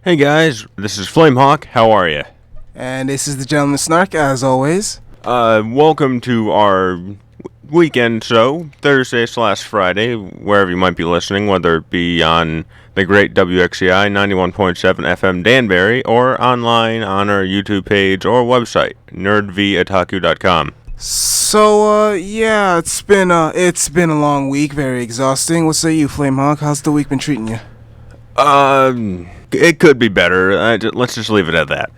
Hey guys, this is Flamehawk. How are you? And this is the Gentleman Snark, as always. Welcome to our weekend show, Thursday/Friday, wherever you might be listening, whether it be on the great WXCI 91.7 FM Danbury or online on our YouTube page or website, nerdvotaku.com. So, yeah, it's been a long week, very exhausting. What say you, Flamehawk? How's the week been treating you? It could be better. Let's just leave it at that.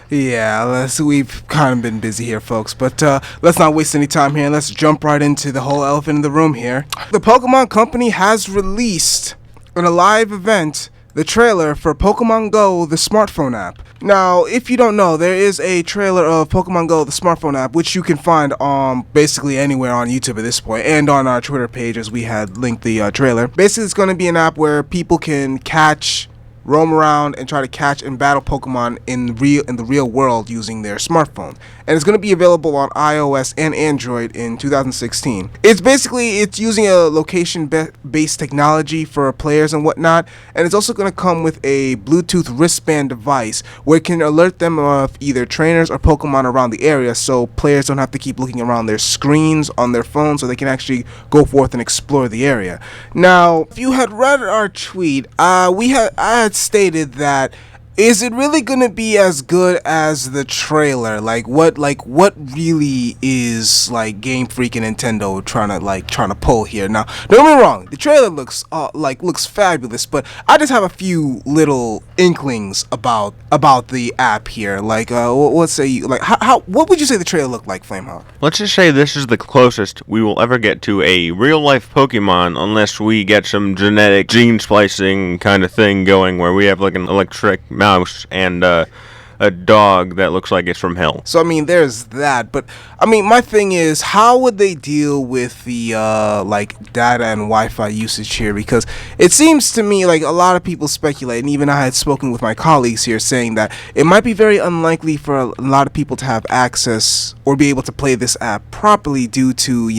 Yeah, we've kind of been busy here, folks, but let's not waste any time here. Let's jump right into the whole elephant in the room here. The Pokemon Company has released, in a live event, the trailer for Pokemon Go, the smartphone app. Now, if you don't know, there is a trailer of Pokemon Go, the smartphone app, which you can find basically anywhere on YouTube at this point, and on our Twitter page as we had linked the trailer. Basically, it's going to be an app where people can roam around and try to catch and battle Pokemon in the real world using their smartphone. And it's going to be available on iOS and Android in 2016. It's using a location-based technology for players and whatnot, and it's also going to come with a Bluetooth wristband device where it can alert them of either trainers or Pokemon around the area, so players don't have to keep looking around their screens on their phone, so they can actually go forth and explore the area. Now, if you had read our tweet, I had stated that, is it really gonna be as good as the trailer? What really is Game Freak and Nintendo trying to pull here? Now, don't get me wrong, the trailer looks fabulous, but I just have a few little inklings about the app here. What would you say the trailer looked like, Flamehawk? Let's just say this is the closest we will ever get to a real-life Pokemon unless we get some genetic gene splicing kind of thing going where we have like an electric mouse and a dog that looks like it's from hell. So, I mean, there's that, but, I mean, my thing is, how would they deal with the, data and Wi-Fi usage here? Because it seems to me like a lot of people speculate, and even I had spoken with my colleagues here saying that it might be very unlikely for a lot of people to have access or be able to play this app properly due to,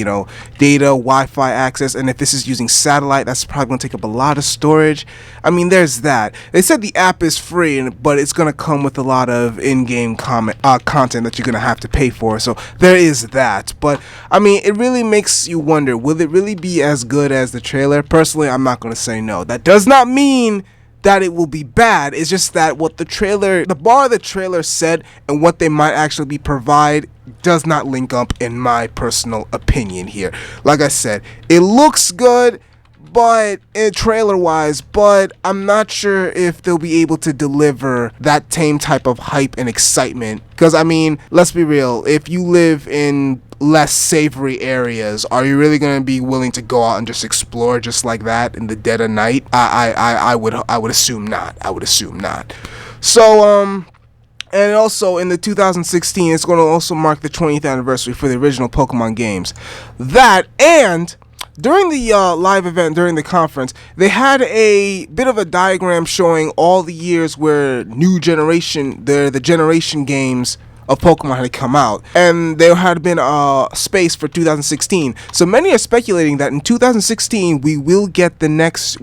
data, Wi-Fi access, and if this is using satellite, that's probably going to take up a lot of storage. I mean, there's that. They said the app is free, but it's going to come with a lot of in-game content that you're going to have to pay for, so there is that. But, I mean, it really makes you wonder, will it really be as good as the trailer? Personally, I'm not going to say no. That does not mean that it will be bad. It's just that the bar the trailer set and what they might actually provide does not link up in my personal opinion here. Like I said, it looks good, but trailer-wise, but I'm not sure if they'll be able to deliver that same type of hype and excitement. Because, I mean, let's be real, if you live in less savory areas, are you really going to be willing to go out and just explore just like that in the dead of night? I would assume not. So, and also in the 2016, it's going to also mark the 20th anniversary for the original Pokemon games. That, and during the live event, during the conference, they had a bit of a diagram showing all the years where the generation games of Pokemon had come out, and there had been a space for 2016. So many are speculating that in 2016 we will get the next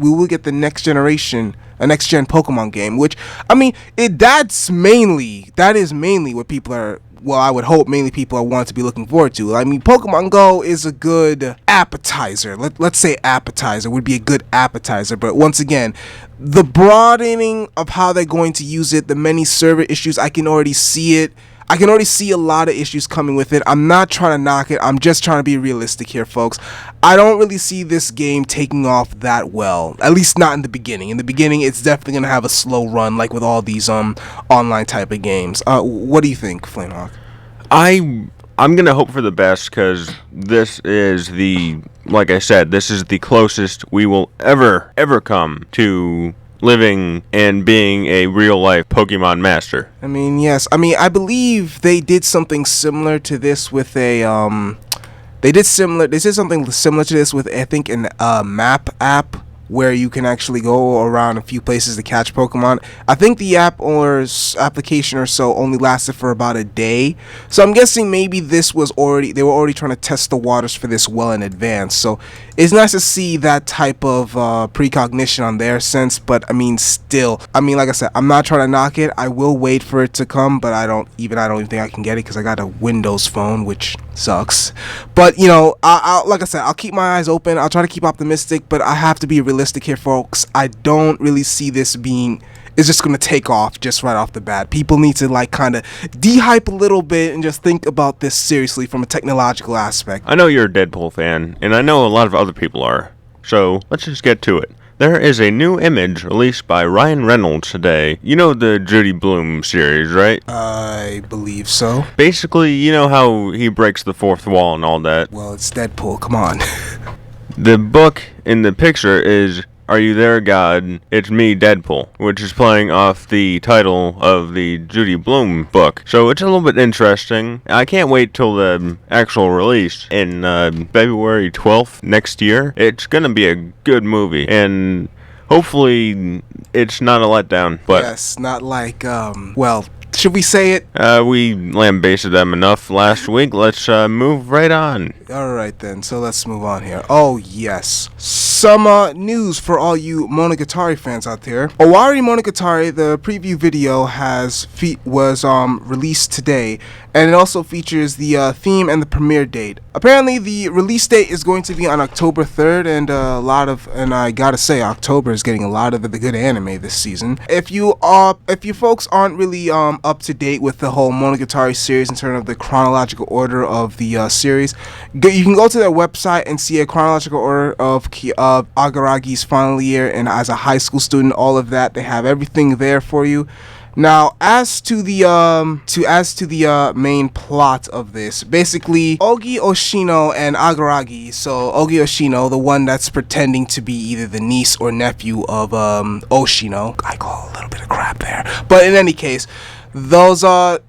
generation, a next gen Pokemon game. Which, I mean, that is mainly what people are. Well, I would hope mainly people are wanting to be looking forward to. I mean, Pokemon Go is a good appetizer. Let's say appetizer would be a good appetizer. But once again, the broadening of how they're going to use it, the many server issues, I can already see it. I can already see a lot of issues coming with it. I'm not trying to knock it. I'm just trying to be realistic here, folks. I don't really see this game taking off that well, at least not in the beginning. In the beginning, it's definitely going to have a slow run, like with all these online type of games. What do you think, Flamehawk? I'm going to hope for the best because this is like I said, this is the closest we will ever come to living and being a real-life Pokemon master. I mean, yes. I mean, I believe they did something similar to this with a They did something similar to this with, I think, an map app where you can actually go around a few places to catch Pokemon. I think the application or so only lasted for about a day, so I'm guessing maybe they were already trying to test the waters for this well in advance. So it's nice to see that type of precognition on their sense, but I mean, still, like I said, I'm not trying to knock it. I will wait for it to come, but I don't even think I can get it because I got a Windows phone, which sucks. But I'll like I said, I'll keep my eyes open. I'll try to keep optimistic, but I have to be realistic here, folks. I don't really see this being is just going to take off just right off the bat. People need to like kind of de-hype a little bit and just think about this seriously from a technological aspect. I know you're a Deadpool fan, and I know a lot of other people are. So let's just get to it. There is a new image released by Ryan Reynolds today. You know the Judy Blume series, right? I believe so. Basically, you know how he breaks the fourth wall and all that. Well, it's Deadpool, come on. The book in the picture is Are You There, God? It's Me, Deadpool, which is playing off the title of the Judy Blume book. So it's a little bit interesting. I can't wait till the actual release in February 12th next year. It's going to be a good movie, and hopefully it's not a letdown. But yes, not like, well, should we say it? We lambasted them enough last week. Let's move right on. Alright then, so let's move on here. Oh yes. Some news for all you Monogatari fans out there. Owari Monogatari, the preview video was released today, and it also features the theme and the premiere date. Apparently the release date is going to be on October 3rd, and I gotta say, October is getting a lot of the good anime this season. If you folks aren't really up to date with the whole Monogatari series in terms of the chronological order of the series, you can go to their website and see a chronological order of Agaragi's final year and as a high school student, all of that. They have everything there for you. Now, as to the main plot of this, basically, Ogi Oshino and Agaragi. So Ogi Oshino, the one that's pretending to be either the niece or nephew of Oshino. I call a little bit of crap there, but in any case, there's going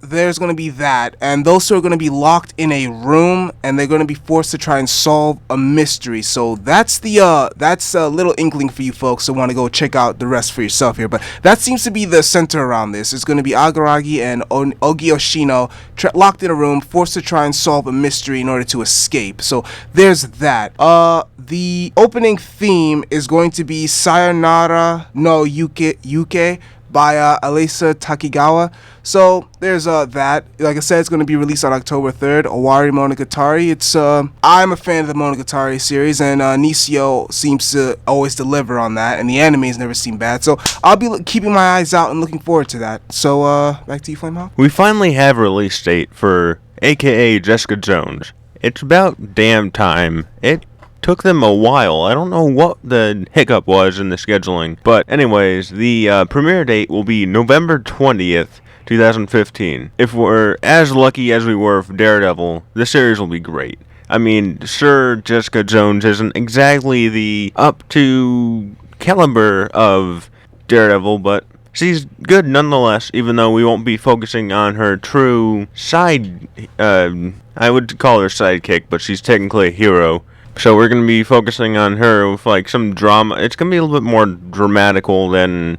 to be that, and those two are going to be locked in a room, and they're going to be forced to try and solve a mystery. So that's a little inkling for you folks to want to go check out the rest for yourself here. But that seems to be the center around this. It's going to be Agaragi and Ogi Oshino locked in a room, forced to try and solve a mystery in order to escape. So there's that. The opening theme is going to be Sayonara no Yuke by Alisa Takigawa. So there's that. Like I said, it's going to be released on October 3rd. Owari Monogatari. I'm a fan of the Monogatari series, and Nisio seems to always deliver on that, and the anime's never seemed bad. So I'll be keeping my eyes out and looking forward to that. So back to you, Flamehawk. We finally have a release date for AKA Jessica Jones. It's about damn time. It took them a while. I don't know what the hiccup was in the scheduling. But anyways, the premiere date will be November 20th, 2015. If we're as lucky as we were for Daredevil, the series will be great. I mean, sure, Jessica Jones isn't exactly the up to caliber of Daredevil, but she's good nonetheless, even though we won't be focusing on her true side, I would call her sidekick, but she's technically a hero. So we're going to be focusing on her with like some drama. It's going to be a little bit more dramatical than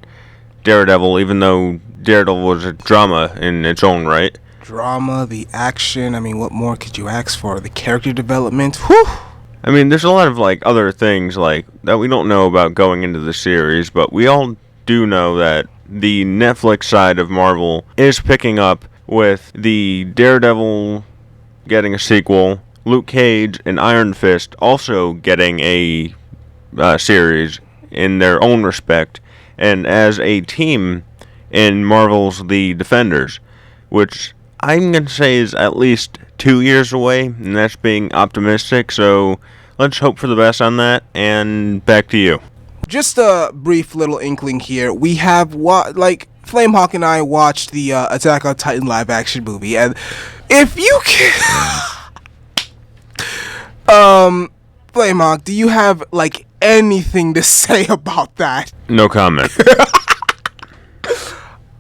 Daredevil, even though Daredevil was a drama in its own right. Drama, the action, I mean, what more could you ask for? The character development, whew! I mean, there's a lot of like other things like that we don't know about going into the series, but we all do know that the Netflix side of Marvel is picking up with the Daredevil getting a sequel, Luke Cage and Iron Fist also getting a series in their own respect, and as a team in Marvel's The Defenders, which I'm going to say is at least 2 years away, and that's being optimistic, so let's hope for the best on that, and back to you. Just a brief little inkling here. We have Flamehawk and I watched the Attack on Titan live action movie, and if you can Flamehawk, do you have like anything to say about that? No comment.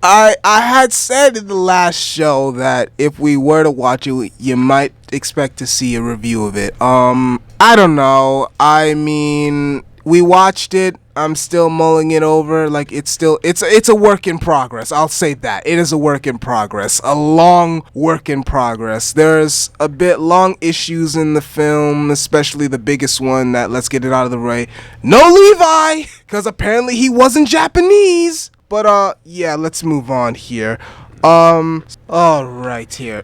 I had said in the last show that if we were to watch it, you might expect to see a review of it. I don't know. I mean, we watched it. I'm still mulling it over. Like it's a work in progress. I'll say that. It is a work in progress. A long work in progress. There's a bit long issues in the film, especially the biggest one that, let's get it out of the way. No Levi, cuz apparently he wasn't Japanese. But yeah, let's move on here. All right here.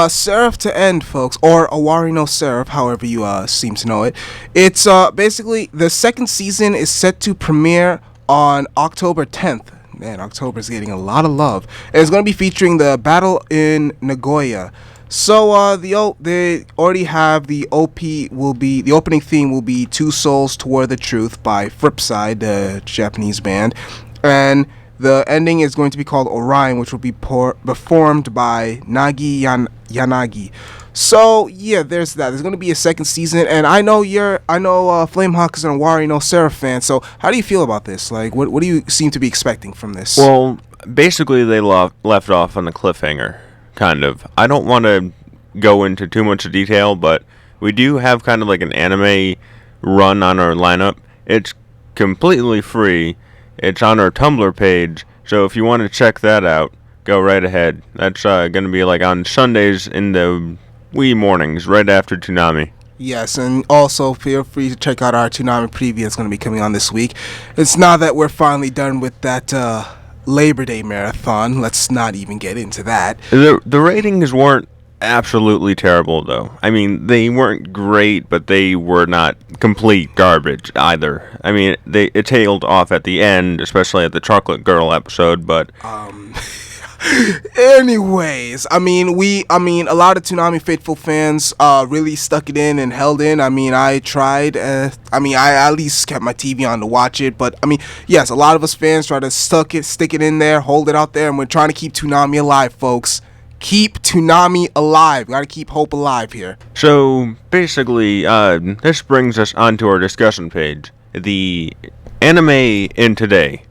Seraph to End, folks, or Awari no Seraph, however you seem to know it. It's basically the second season is set to premiere on October 10th. Man, October's getting a lot of love. And it's going to be featuring the battle in Nagoya. So they already have the the opening theme will be Two Souls Toward the Truth by Fripside, the Japanese band, and the ending is going to be called Orion, which will be performed by Yanagi. So yeah, there's that. There's going to be a second season, and I know Flamehawk is an Awari no Seraph fan. So how do you feel about this? Like, what do you seem to be expecting from this? Well, basically they left off on the cliffhanger, kind of. I don't want to go into too much detail, but we do have kind of like an anime run on our lineup. It's completely free. It's on our Tumblr page, so if you want to check that out, go right ahead. That's going to be like on Sundays in the wee mornings, right after Toonami. Yes, and also feel free to check out our Toonami preview. It's going to be coming on this week. It's now that we're finally done with that Labor Day marathon. Let's not even get into that. The ratings weren't absolutely terrible, though. I mean, they weren't great, but they were not complete garbage either. I mean, it tailed off at the end, especially at the Chocolate Girl episode, but anyways, I mean, a lot of Toonami faithful fans really stuck it in and held in. I mean, I tried. I at least kept my TV on to watch it. But I mean, yes, a lot of us fans try to stick it in there, hold it out there, and we're trying to keep Toonami alive, folks. Keep Toonami alive. We gotta keep hope alive here. So basically, this brings us onto our discussion page. The anime in today,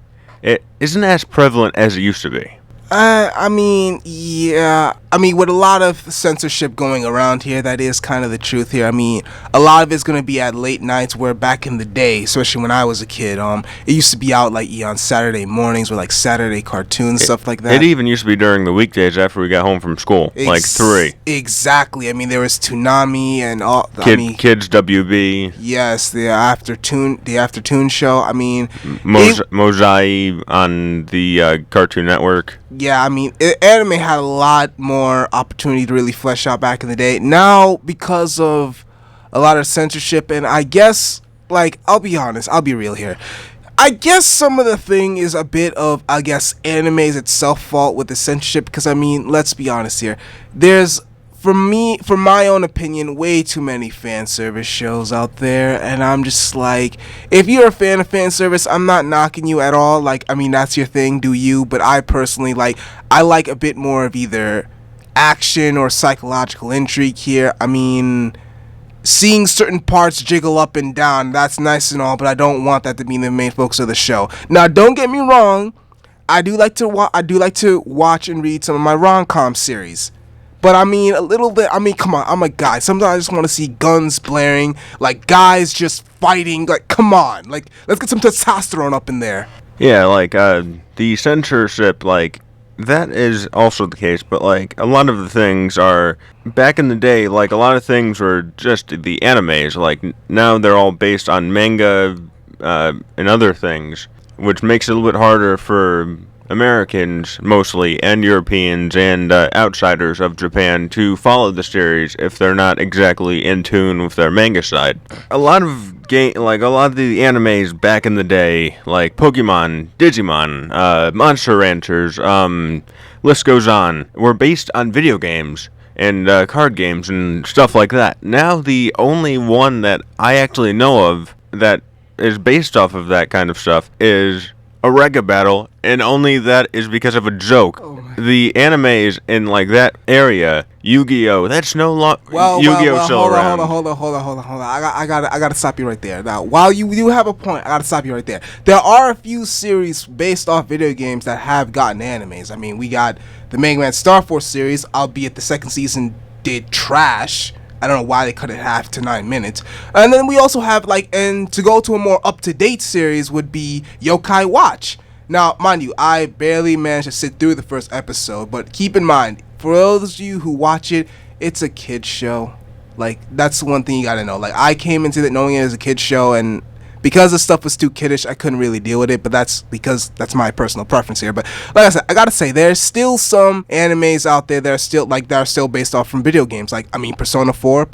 it isn't as prevalent as it used to be. I mean, yeah. I mean, with a lot of censorship going around here, that is kind of the truth here. I mean, a lot of it's going to be at late nights, where back in the day, especially when I was a kid, it used to be out like on Saturday mornings with like Saturday cartoons, stuff like that. It even used to be during the weekdays after we got home from school, like 3. Exactly. I mean, there was Toonami and all. Kids WB. Yes, the afternoon show. I mean, Mozai on the Cartoon Network. Yeah, I mean, anime had a lot more opportunity to really flesh out back in the day. Now, because of a lot of censorship, and I guess, like, I'll be honest, I'll be real here. I guess some of the thing is a bit of, I guess, anime's itself fault with the censorship, because, I mean, let's be honest here. There's, for my own opinion, way too many fan service shows out there, and I'm just like, if you're a fan of fan service, I'm not knocking you at all. Like, I mean, that's your thing, do you? But I personally I like a bit more of either action or psychological intrigue here. I mean, seeing certain parts jiggle up and down, that's nice and all, but I don't want that to be the main focus of the show. Now, don't get me wrong, I do like to watch and read some of my rom-com series. But I mean, a little bit, I mean, come on, I'm a guy. Sometimes I just want to see guns blaring, like guys just fighting, like, come on. Like, let's get some testosterone up in there. Yeah, like, the censorship, like, that is also the case, but, like, a lot of the things are, back in the day, like, a lot of things were just the animes. Like, now they're all based on manga and other things, which makes it a little bit harder for Americans mostly, and Europeans, and outsiders of Japan to follow the series if they're not exactly in tune with their manga side. A lot of the animes back in the day, like Pokemon, Digimon, Monster Ranchers, list goes on, were based on video games and card games and stuff like that. Now the only one that I actually know of that is based off of that kind of stuff is a Rega Battle, and only that is because of a joke. The animes in like that area, Yu-Gi-Oh, that's no longer Yu-Gi-Oh still around. Hold on. I gotta stop you right there. Now, while you do have a point, I gotta stop you right there. There are a few series based off video games that have gotten animes. I mean, we got the Mega Man Star Force series, albeit the second season did trash. I don't know why they cut it half to 9 minutes. And then we also have and to go to a more up-to-date series would be Yokai Watch. Now, mind you, I barely managed to sit through the first episode, but keep in mind, for those of you who watch it, it's a kid's show. Like, that's one thing you gotta know. Like, I came into it knowing it as a kid's show, and because the stuff was too kiddish, I couldn't really deal with it, but that's because that's my personal preference here. But like I said, I gotta say, there's still some animes out there that are still based off from video games. Like, I mean, Persona 4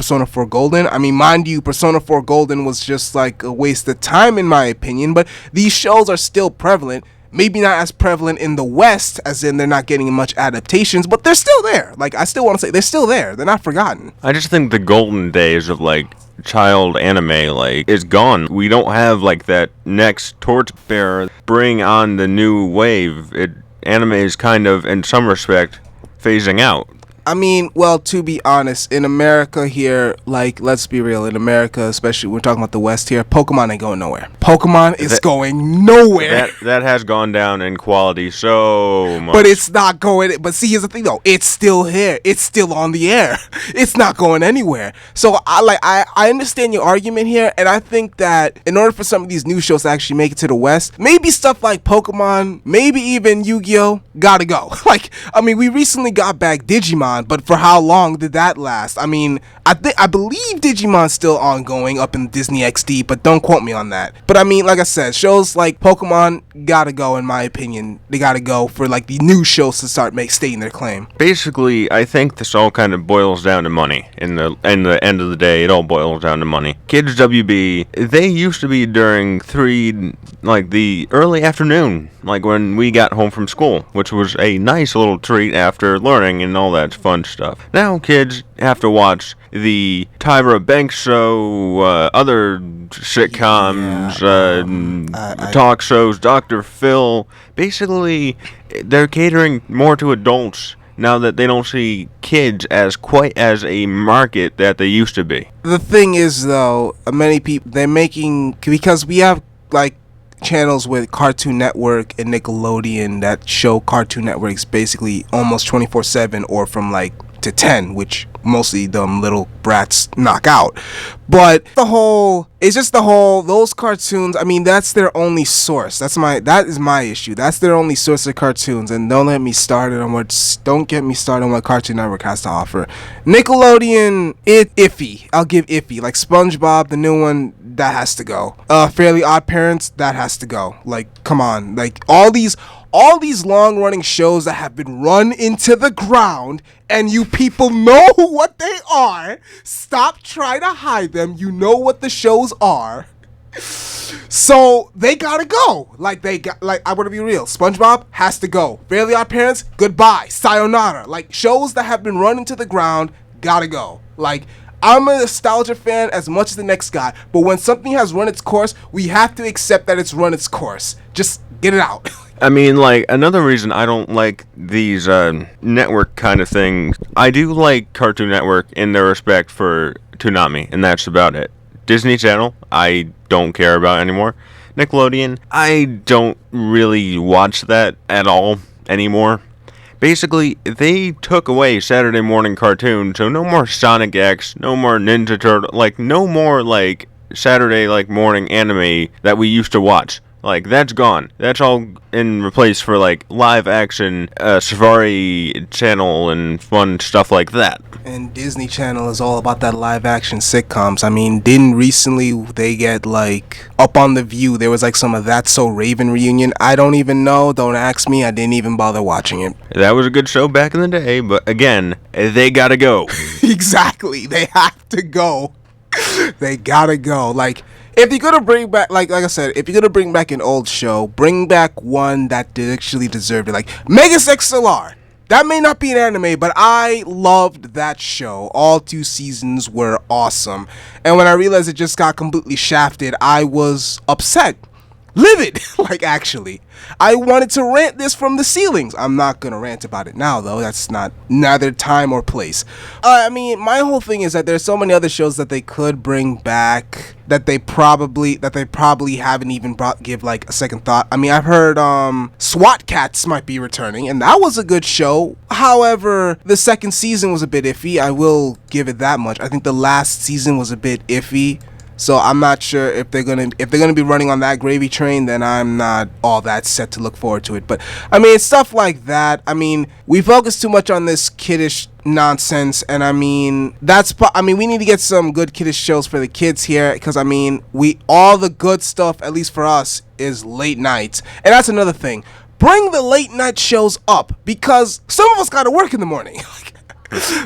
Golden. I mean, mind you, Persona 4 Golden was just like a waste of time in my opinion, but these shows are still prevalent. Maybe not as prevalent in the West, as in they're not getting much adaptations, but they're still there. Like, I still want to say they're still there. They're not forgotten. I just think the golden days of like child anime is gone. We don't have like that next torchbearer bring on the new wave. Anime is kind of in some respect phasing out. I mean, well, to be honest, in America here, like, let's be real, in America, especially we're talking about the West here, Pokemon ain't going nowhere. Pokemon is going nowhere. That has gone down in quality so much. But it's not going, but see, here's the thing though, it's still here. It's still on the air. It's not going anywhere. So I understand your argument here, and I think that in order for some of these new shows to actually make it to the West, maybe stuff like Pokemon, maybe even Yu-Gi-Oh! Gotta go. Like, I mean, we recently got back Digimon, but for how long did that last? I mean, I believe Digimon's still ongoing up in Disney XD, but don't quote me on that. But I mean, like I said, shows like Pokemon gotta go, in my opinion. They gotta go for like the new shows to start stating their claim. Basically, I think this all kind of boils down to money. In the end of the day, it all boils down to money. Kids WB, they used to be during the early afternoon, like when we got home from school, which was a nice little treat after learning and all that fun stuff. Now kids have to watch the Tyra Banks show, other sitcoms, talk shows, Dr. Phil. Basically, they're catering more to adults now that they don't see kids as quite as a market that they used to be. The thing is, though, many people, they're making, because we have like channels with Cartoon Network and Nickelodeon that show Cartoon Networks basically almost 24/7 or from like to 10, which mostly them little brats knock out. But those cartoons, I mean, that's their only source. That is my issue. That's their only source of cartoons, and don't get me started on what Cartoon Network has to offer. Nickelodeon, iffy. I'll give iffy. Like SpongeBob, the new one, that has to go. Fairly Odd Parents, that has to go. Like, come on. Like, all these long-running shows that have been run into the ground, and you people know what they are. Stop trying to hide them. You know what the shows are. So they gotta go. I want to be real. SpongeBob has to go. Fairly Odd Parents, goodbye, sayonara. Like, shows that have been run into the ground gotta go. Like, I'm a nostalgia fan as much as the next guy, but when something has run its course, we have to accept that it's run its course. Just get it out. I mean, like, another reason I don't like these network kind of things, I do like Cartoon Network in their respect for Toonami, and that's about it. Disney Channel, I don't care about anymore. Nickelodeon, I don't really watch that at all anymore. Basically, they took away Saturday morning cartoons, so no more Sonic X, no more Ninja Turtle, like, no more, like, Saturday, like, morning anime that we used to watch. Like, that's gone. That's all in replace for, like, live action, Safari Channel and fun stuff like that. And Disney Channel is all about that live action sitcoms. I mean, didn't recently they get, like, up on The View, there was, like, some of That's So Raven reunion? I don't even know. Don't ask me. I didn't even bother watching it. That was a good show back in the day, but again, they gotta go. Exactly. They have to go. They gotta go. Like, if you're gonna bring back, like I said, if you're gonna bring back an old show, bring back one that actually deserved it. Like Megas XLR. That may not be an anime, but I loved that show. All 2 seasons were awesome. And when I realized it just got completely shafted, I was upset. livid. Like, actually, I wanted to rant this from the ceilings. I'm not gonna rant about it now, though. That's not neither time or place. I mean, my whole thing is that there's so many other shows that they could bring back that they probably haven't even give like a second thought. I mean, I've heard SWAT Cats might be returning, and that was a good show. However, the second season was a bit iffy. I will give it that much. I think the last season was a bit iffy. So I'm not sure if they're gonna be running on that gravy train. Then I'm not all that set to look forward to it. But I mean, stuff like that. I mean, we focus too much on this kiddish nonsense, and I mean we need to get some good kiddish shows for the kids here, because I mean all the good stuff, at least for us, is late nights, and that's another thing. Bring the late night shows up, because some of us gotta work in the morning.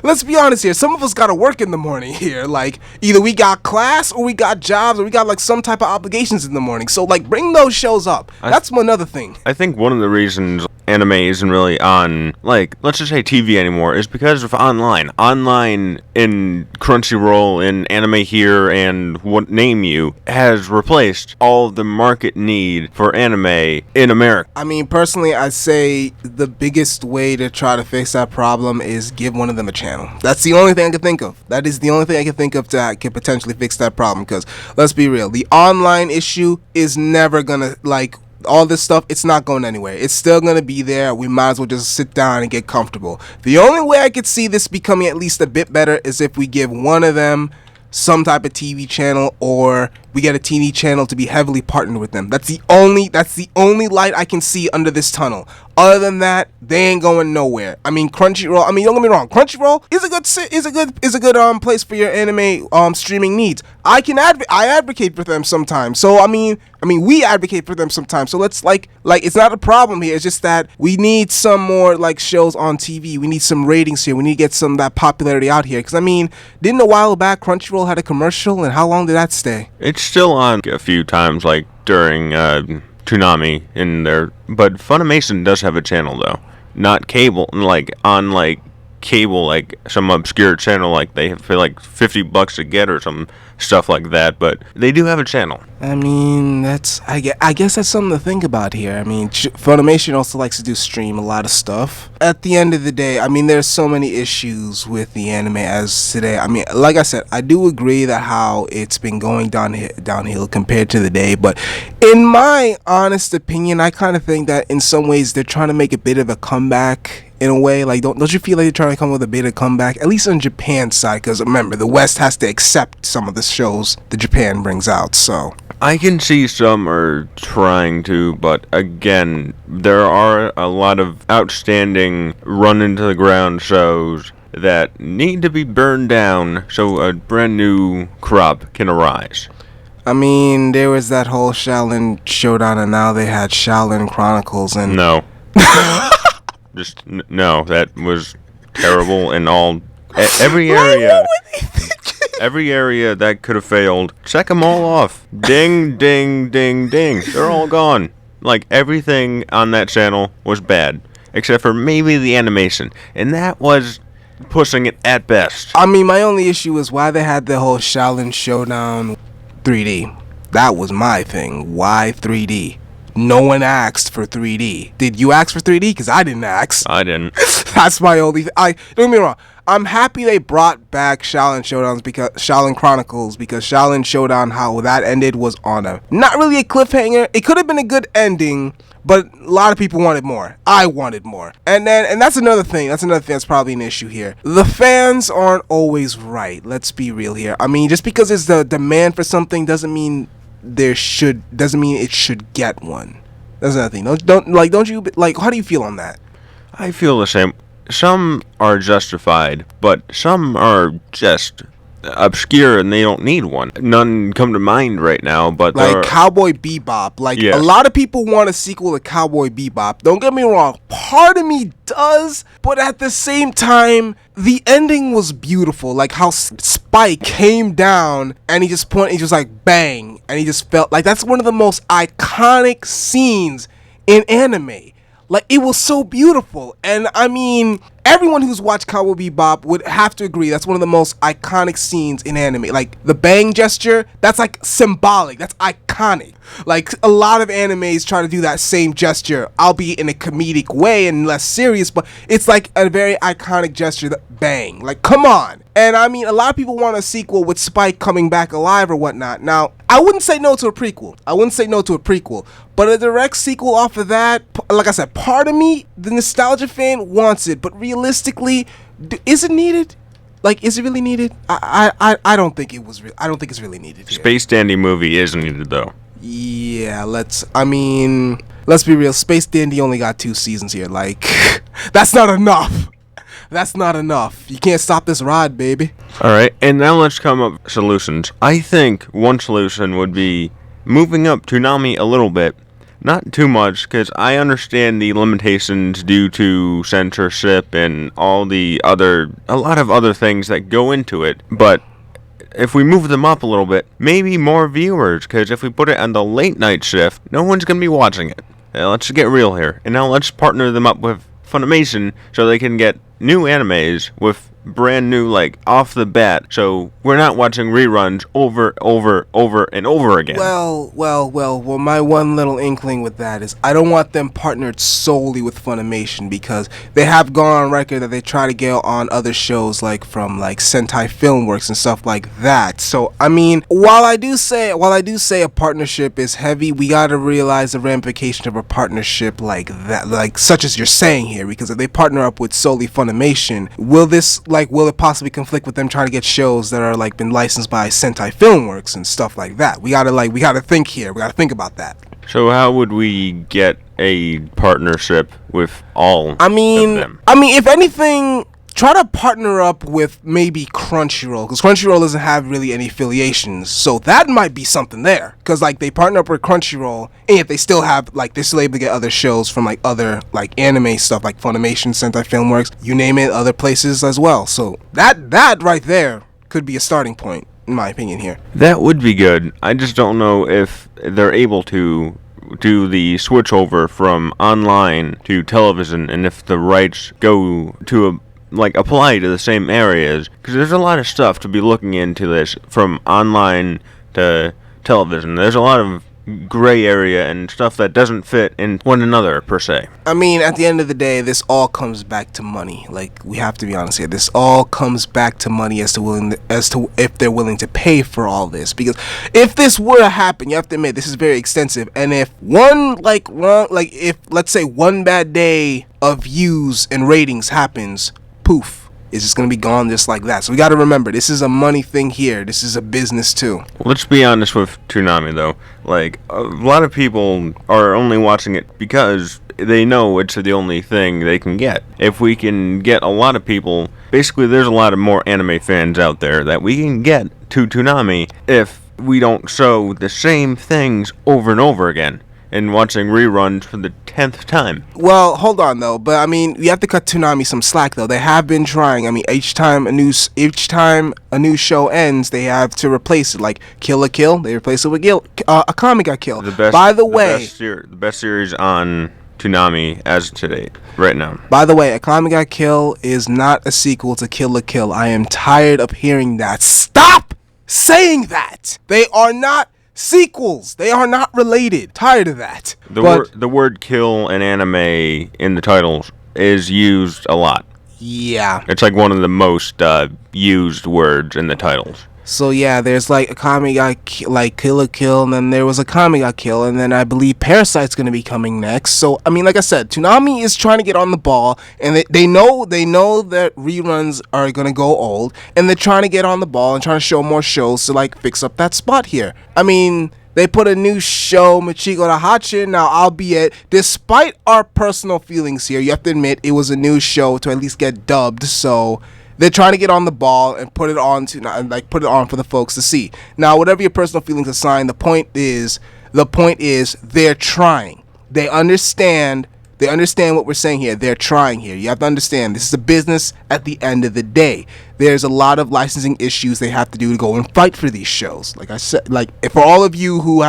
Let's be honest here. Some of us gotta work in the morning here. Like, either we got class, or we got jobs, or we got like some type of obligations in the morning. So like, bring those shows up. That's another thing. I think one of the reasons anime isn't really on, like, let's just say TV anymore, is because of online. Online in Crunchyroll, in Anime Here, and what name you, has replaced all the market need for anime in America. I mean, personally, I'd say the biggest way to try to fix that problem is give one of them a channel. That's the only thing I can think of. That is the only thing I can think of that could potentially fix that problem, because let's be real, the online issue is never gonna, like, all this stuff, it's not going anywhere. It's still going to be there. We might as well just sit down and get comfortable. The only way I could see this becoming at least a bit better is if we give one of them some type of TV channel, or we get a TV channel to be heavily partnered with them. That's the only light I can see under this tunnel. Other than that, they ain't going nowhere. I mean, Crunchyroll, I mean, don't get me wrong, Crunchyroll is a good place for your anime streaming needs. I advocate for them sometimes. So I mean we advocate for them sometimes. So let's like it's not a problem here. It's just that we need some more like shows on TV. We need some ratings here. We need to get some of that popularity out here, because I mean, didn't a while back Crunchyroll had a commercial, and how long did that stay? It's still on a few times, like during Toonami in there, but Funimation does have a channel though, not cable, like on like cable, like some obscure channel, like they pay like $50 to get or some stuff like that, but they do have a channel. I mean, I guess that's something to think about here. I mean, Funimation also likes to stream a lot of stuff. At the end of the day, I mean, there's so many issues with the anime as today. I mean, like I said, I do agree that how it's been going downhill compared to the day, but in my honest opinion, I kind of think that in some ways they're trying to make a bit of a comeback. In a way, like, don't you feel like they're trying to come with a bit of comeback, at least on Japan's side? Because remember, the West has to accept some of the shows that Japan brings out. So I can see some are trying to, but again, there are a lot of outstanding run into the ground shows that need to be burned down so a brand new crop can arise. I mean, there was that whole Shaolin Showdown, and now they had Shaolin Chronicles, and no. Just no, that was terrible in all every area. Every area that could have failed, check them all off. Ding, ding, ding, ding. They're all gone. Like, everything on that channel was bad, except for maybe the animation, and that was pushing it at best. I mean, my only issue was why they had the whole Shaolin Showdown 3D. That was my thing. Why 3D? No one asked for 3D. Did you ask for 3D? Because I didn't ask. I didn't. That's my only... Don't get me wrong. I'm happy they brought back Shaolin Chronicles, because Shaolin Showdown, how that ended, was on a... not really a cliffhanger. It could have been a good ending, but a lot of people wanted more. I wanted more. And that's another thing. That's probably an issue here. The fans aren't always right. Let's be real here. I mean, just because there's the demand for something doesn't mean it should get one. That's another thing. Don't you like? How do you feel on that? I feel the same. Some are justified, but some are just obscure and they don't need one. None come to mind right now, but like Cowboy Bebop. Like, yes. A lot of people want a sequel to Cowboy Bebop. Don't get me wrong. Part of me does, but at the same time, the ending was beautiful. Like how Spike came down and he just like bang, and he just felt like that's one of the most iconic scenes in anime. Like, it was so beautiful. And I mean, everyone who's watched Cowboy Bebop would have to agree that's one of the most iconic scenes in anime. Like the bang gesture, that's like symbolic. That's iconic. Like a lot of animes try to do that same gesture, albeit in a comedic way and less serious, but it's like a very iconic gesture, that bang. Like, come on. And I mean, a lot of people want a sequel with Spike coming back alive or whatnot. Now, I wouldn't say no to a prequel. But a direct sequel off of that, like I said, part of me, the nostalgia fan, wants it. But realistically, is it needed? Like, is it really needed? I don't think it was. I don't think it's really needed here. Space Dandy movie is needed though. Yeah, let's be real. Space Dandy only got 2 seasons here. Like, that's not enough. That's not enough. You can't stop this ride, baby. Alright, and now let's come up with solutions. I think one solution would be moving up Toonami a little bit. Not too much, because I understand the limitations due to censorship and a lot of other things that go into it, but if we move them up a little bit, maybe more viewers, because if we put it on the late night shift, no one's going to be watching it. Let's get real here. And now let's partner them up with Funimation so they can get new animes with brand new, like, off the bat, so we're not watching reruns over and over again. Well, my one little inkling with that is I don't want them partnered solely with Funimation, because they have gone on record that they try to get on other shows like from like Sentai Filmworks and stuff like that. So I mean, while I do say a partnership is heavy, we gotta realize the ramification of a partnership like that, like such as you're saying here, because if they partner up with solely Funimation, will it possibly conflict with them trying to get shows that are like been licensed by Sentai Filmworks and stuff like that? We gotta think here. We gotta think about that. So how would we get a partnership with all of them? I mean, if anything, try to partner up with maybe Crunchyroll, because Crunchyroll doesn't have really any affiliations, so that might be something there. Because like they partner up with Crunchyroll, and yet they still have like they're still able to get other shows from like other like anime stuff like Funimation, Sentai Filmworks, you name it, other places as well. So that right there could be a starting point, in my opinion here. That would be good. I just don't know if they're able to do the switch over from online to television, and if the rights go to apply to the same areas, because there's a lot of stuff to be looking into this from online to television. There's a lot of gray area and stuff that doesn't fit in one another per se. I mean, at the end of the day, this all comes back to money. Like, we have to be honest here. This all comes back to money as to if they're willing to pay for all this. Because if this were to happen, you have to admit this is very extensive. And if if let's say one bad day of views and ratings happens, poof, it's just going to be gone just like that. So we got to remember, this is a money thing here. This is a business too. Let's be honest with Toonami though. Like, a lot of people are only watching it because they know it's the only thing they can get. If we can get a lot of people, basically there's a lot of more anime fans out there that we can get to Toonami if we don't show the same things over and over again and watching reruns for the 10th time. Well, hold on though, but I mean, you have to cut Toonami some slack though. They have been trying. I mean, each time a new show ends, they have to replace it. Like Kill la Kill, they replace it with Akame ga Kill. The best series on Toonami as to date, right now. By the way, Akame ga Kill is not a sequel to Kill la Kill. I am tired of hearing that. Stop saying that. They are not sequels. They are not related. Tired of that. The word kill in anime in the titles is used a lot. Yeah. It's like one of the most used words in the titles. So yeah, there's like Akame ga Kill la Kill, and then there was Akame ga Kill, and then I believe Parasite's gonna be coming next. So I mean, like I said, Toonami is trying to get on the ball, and they know that reruns are gonna go old, and they're trying to get on the ball and trying to show more shows to like fix up that spot here. I mean, they put a new show, Michiko no Hatchin. Now, albeit, despite our personal feelings here, you have to admit it was a new show to at least get dubbed. So they're trying to get on the ball and put it on for the folks to see. Now, whatever your personal feelings aside, the point is they're trying. They understand what we're saying here. They're trying here. You have to understand, this is a business at the end of the day. There's a lot of licensing issues they have to do to go and fight for these shows. Like I said, like for all of you who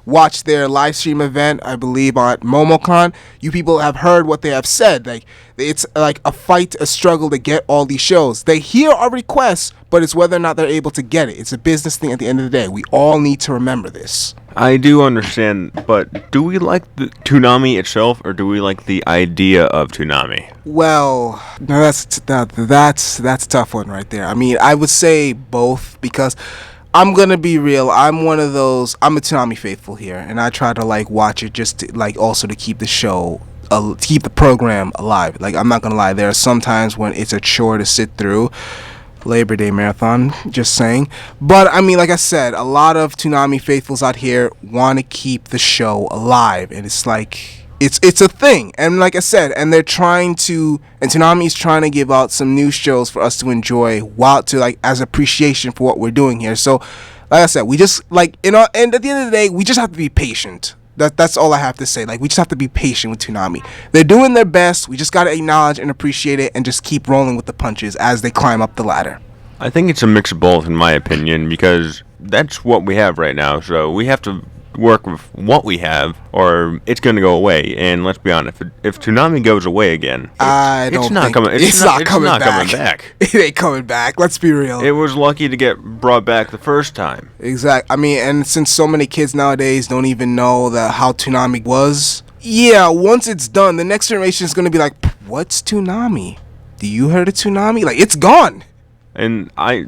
watched their live stream event, I believe, on MomoCon, you people have heard what they have said. Like, it's like a fight, a struggle to get all these shows. They hear our requests, but it's whether or not they're able to get it. It's a business thing at the end of the day. We all need to remember this. I do understand, but do we like the Toonami itself, or do we like the idea of Toonami? Well, no, that's a tough one right there. I mean, I would say both, because I'm gonna be real. I'm one of those. I'm a Toonami faithful here, and I try to like watch it just to, like, also to keep the show, to keep the program alive. Like, I'm not gonna lie. There are some times when it's a chore to sit through. Labor Day marathon, just saying. But I mean, like I said, a lot of Toonami faithfuls out here want to keep the show alive, and it's like it's a thing. And like I said, and they're trying to, and Toonami's trying to give out some new shows for us to enjoy, while to like as appreciation for what we're doing here. So, like I said, we just like, you know, and at the end of the day, we just have to be patient. That's all I have to say. Like, we just have to be patient with Toonami. They're doing their best. We just got to acknowledge and appreciate it, and just keep rolling with the punches as they climb up the ladder. I think it's a mix of both, in my opinion, because that's what we have right now. So we have to work with what we have, or it's going to go away. And let's be honest, if Toonami goes away again, it's not coming back. It ain't coming back. Let's be real. It was lucky to get brought back the first time. Exactly. I mean, and since so many kids nowadays don't even know how Toonami was, yeah, once it's done, the next generation is going to be like, what's Toonami? Do you heard of Toonami? Like, it's gone. And I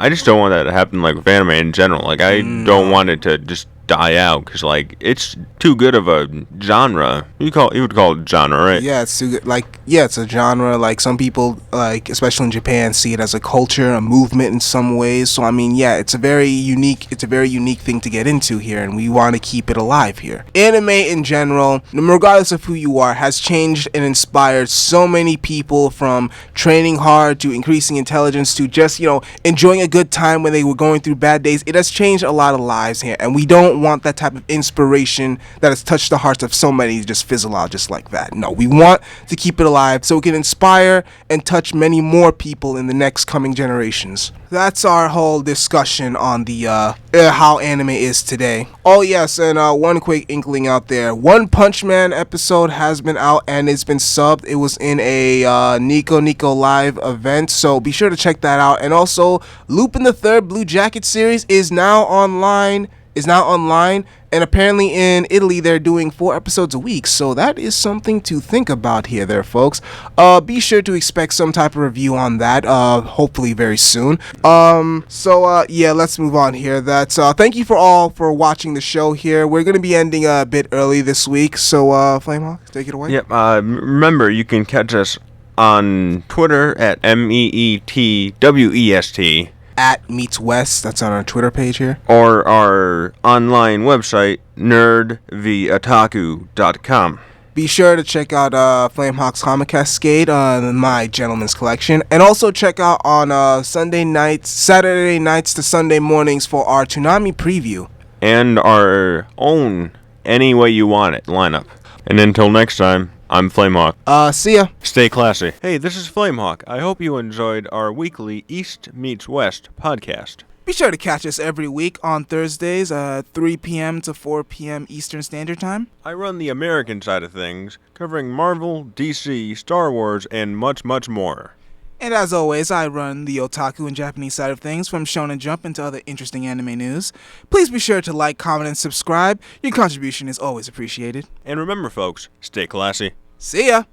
just don't want that to happen, like, with anime in general. Like, I don't want it to just die out, because, like, it's too good of a genre. You would call it genre, right? Yeah, it's too good. Like, yeah, it's a genre. Like, some people, like, especially in Japan, see it as a culture, a movement in some ways. So I mean, yeah, it's a very unique thing to get into here, and we want to keep it alive here. Anime in general, regardless of who you are, has changed and inspired so many people, from training hard to increasing intelligence to just, you know, enjoying a good time when they were going through bad days. It has changed a lot of lives here, and we don't want that type of inspiration that has touched the hearts of so many to just fizzle out just like that. No, we want to keep it alive so it can inspire and touch many more people in the next coming generations. That's our whole discussion on the how anime is today. Oh yes, and one quick inkling out there. One Punch Man episode has been out and it's been subbed. It was in a Nico Live event, so be sure to check that out. And also, Lupin the Third Blue Jacket series is now online, and apparently in Italy they're doing 4 episodes a week, so that is something to think about here there, folks. Be sure to expect some type of review on that, hopefully very soon. Yeah, let's move on here. That's thank you for watching the show here. We're gonna be ending a bit early this week, so Flamehawk, take it away. Yep. Remember, you can catch us on Twitter at MEETWEST. At Meets West, that's on our Twitter page here. Or our online website, nerdtheotaku.com. Be sure to check out Flamehawk's Comic Cascade on My Gentleman's Collection. And also check out on Saturday nights to Sunday mornings for our Toonami preview. And our own Any Way You Want It lineup. And until next time, I'm Flamehawk. See ya. Stay classy. Hey, this is Flamehawk. I hope you enjoyed our weekly East Meets West podcast. Be sure to catch us every week on Thursdays, 3 p.m. to 4 p.m. Eastern Standard Time. I run the American side of things, covering Marvel, DC, Star Wars, and much, much more. And as always, I run the otaku and Japanese side of things, from Shonen Jump into other interesting anime news. Please be sure to like, comment, and subscribe. Your contribution is always appreciated. And remember, folks, stay classy. See ya!